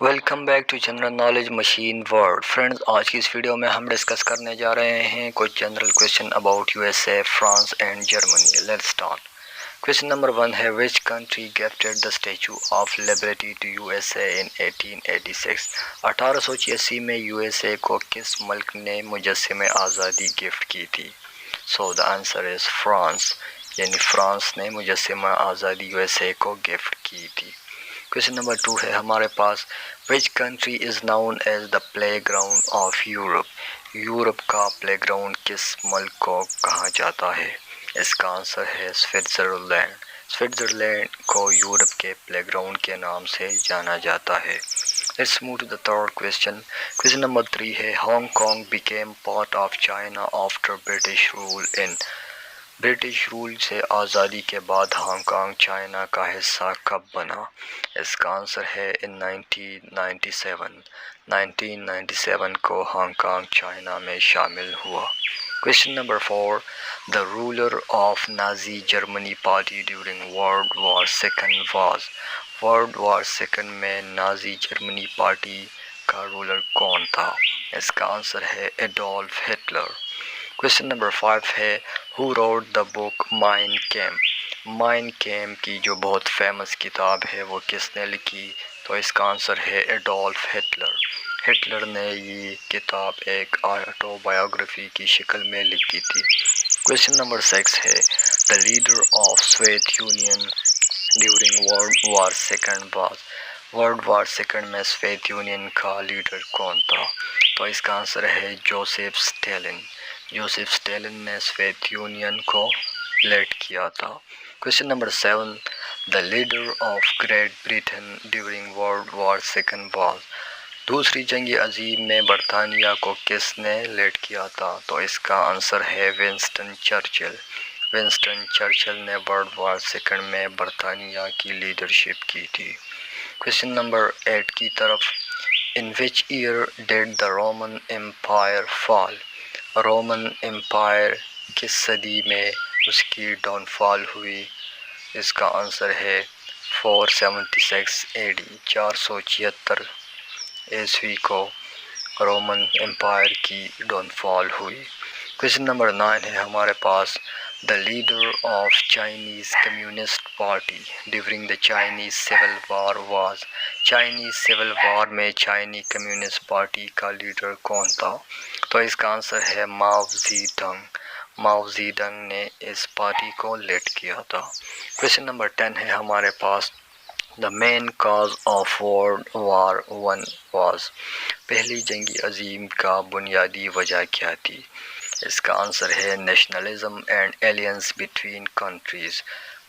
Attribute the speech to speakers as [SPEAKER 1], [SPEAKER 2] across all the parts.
[SPEAKER 1] Welcome back to general knowledge machine word. Friends, آج کی اس video میں ہم ڈسکس کرنے جا رہے ہیں کچھ general question about U S A, France and Germany. Let's start. Question number 1 ہے which country gifted the Statue of Liberty to U S A in 1886. 1886 میں یو ایس اے کو کس ملک نے مجسمہ آزادی گفٹ کی تھی؟ سو دا آنسر از فرانس، یعنی فرانس نے مجسمہ آزادی یو ایس اے کو گفٹ کی تھی. کویشچن نمبر 2 ہے ہمارے پاس which country is known as the playground of Europe. Europe کا پلے گراؤنڈ کس ملک کو کہا جاتا ہے؟ اس کا آنسر ہے سوئٹزرلینڈ. سوئٹزرلینڈ کو یورپ کے پلے گراؤنڈ کے نام سے جانا جاتا ہے. Let's move to the third question. Question number 3 ہے Hong Kong became part of China after British rule in. British rule سے آزادی کے بعد ہانگ کانگ چائنا کا حصہ کب بنا؟ اس کا آنسر ہے ان 1997. 1997 کو ہانگ کانگ چائنا میں شامل ہوا. Question number 4 the ruler of Nazi Germany party during world war second was. World war second میں نازی جرمنی پارٹی کا رولر کون تھا؟ اس کا آنسر ہے ایڈولف ہٹلر. کویشچن نمبر 5 ہے ہو روٹ دا بک مائن کیمپ. مائن کیمپ کی جو بہت فیمس کتاب ہے وہ کس نے لکھی؟ تو اس کا آنسر ہے ایڈولف ہٹلر. ہٹلر نے یہ کتاب ایک آٹو بایوگرافی کی شکل میں لکھی تھی. کویشچن نمبر 6 ہے the leader of Soviet Union during world war second was. World war second میں سوویت یونین کا لیڈر کون تھا؟ تو اس کا آنسر ہے جوزف اسٹالن. جوزف اسٹالن نے سوویت یونین کو لیڈ کیا تھا. Question number 7 the leader of Great Britain during world war second was. دوسری جنگ عظیم میں برطانیہ کو کس نے لیڈ کیا تھا؟ تو اس کا آنسر ہے ونسٹن چرچل. ونسٹن چرچل نے ورلڈ وار سیکنڈ میں برطانیہ کی لیڈرشپ کی تھی. کویشچن نمبر 8 کی طرف in which year did the Roman Empire fall. Roman Empire کس صدی میں اس کی ڈاؤن فال ہوئی؟ اس کا آنسر ہے 476 AD. 476 عیسوی کو رومن امپائر کی ڈاؤن فال ہوئی. کویشچن نمبر 9 ہے ہمارے پاس the leader of Chinese Communist Party during the Chinese civil war was. Chinese civil war میں چائنی کمیونسٹ پارٹی کا لیڈر کون تھا؟ تو اس کا آنسر ہے ماؤ زی ڈنگ. ماؤ زی ڈنگ نے اس پارٹی کو لیڈ کیا تھا. کویشچن نمبر 10 ہے ہمارے پاس the main cause of World War one was. پہلی جنگ عظیم کا بنیادی وجہ کیا تھی؟ اس کا آنسر ہے nationalism and alliance between countries.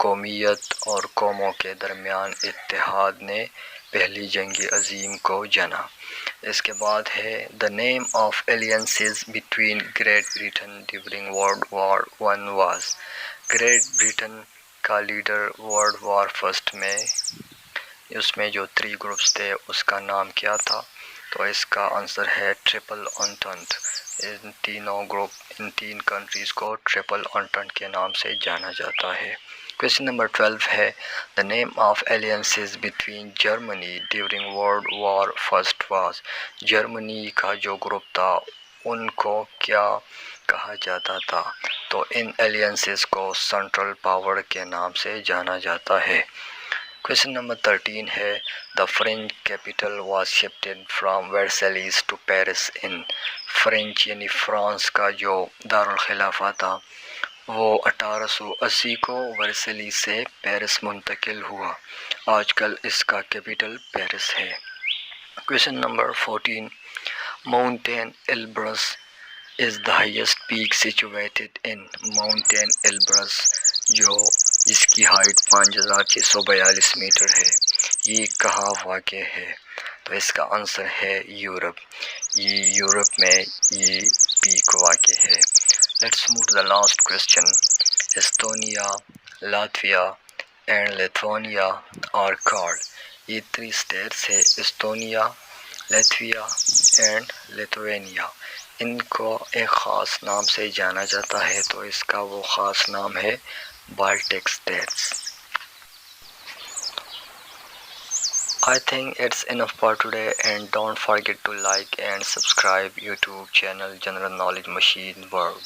[SPEAKER 1] قومیت اور قوموں کے درمیان اتحاد نے پہلی جنگ عظیم کو جنا. اس کے بعد ہے the name of alliances between Great Britain during world War one was. Great Britain کا لیڈر ورلڈ وار فرسٹ میں اس میں جو 3 گروپس تھے اس کا نام کیا تھا؟ تو اس کا آنسر ہے ٹرپل انٹنٹ. ان تینوں گروپ، ان 3 کنٹریز کو ٹرپل انٹنٹ کے نام سے جانا جاتا ہے. کویشچن نمبر 12 ہے the name of alliances between Germany during world War first was. Germany کا جو گروپ تھا ان کو کیا کہا جاتا تھا؟ تو ان ایلینسز کو سینٹرل پاور کے نام سے جانا جاتا ہے. کویشچن نمبر 13 ہے the French capital was shifted from Versailles to Paris in. French یعنی فرانس کا جو دارالخلافہ تھا وہ 1880 کو ورسیلی سے پیرس منتقل ہوا. آج کل اس کا کیپٹل پیرس ہے. Question number 14 mountain Elbrus is the highest peak situated in. Mountain Elbrus جس کی ہائٹ 5642 میٹر ہے، یہ کہاں واقع ہے؟ تو اس کا آنسر ہے یورپ. یہ یورپ میں یہ پیک واقع ہے. Let's move to the last question. Estonia, Latvia and Lithuania are called. یہ 3 اسٹیٹس ہے استونیا، لیتویا اینڈ لیتھوینیا. ان کو ایک خاص نام سے جانا جاتا ہے، تو اس کا وہ خاص نام ہے Baltic states. I think it's enough for today, and don't forget to like and subscribe YouTube channel General Knowledge Machine World.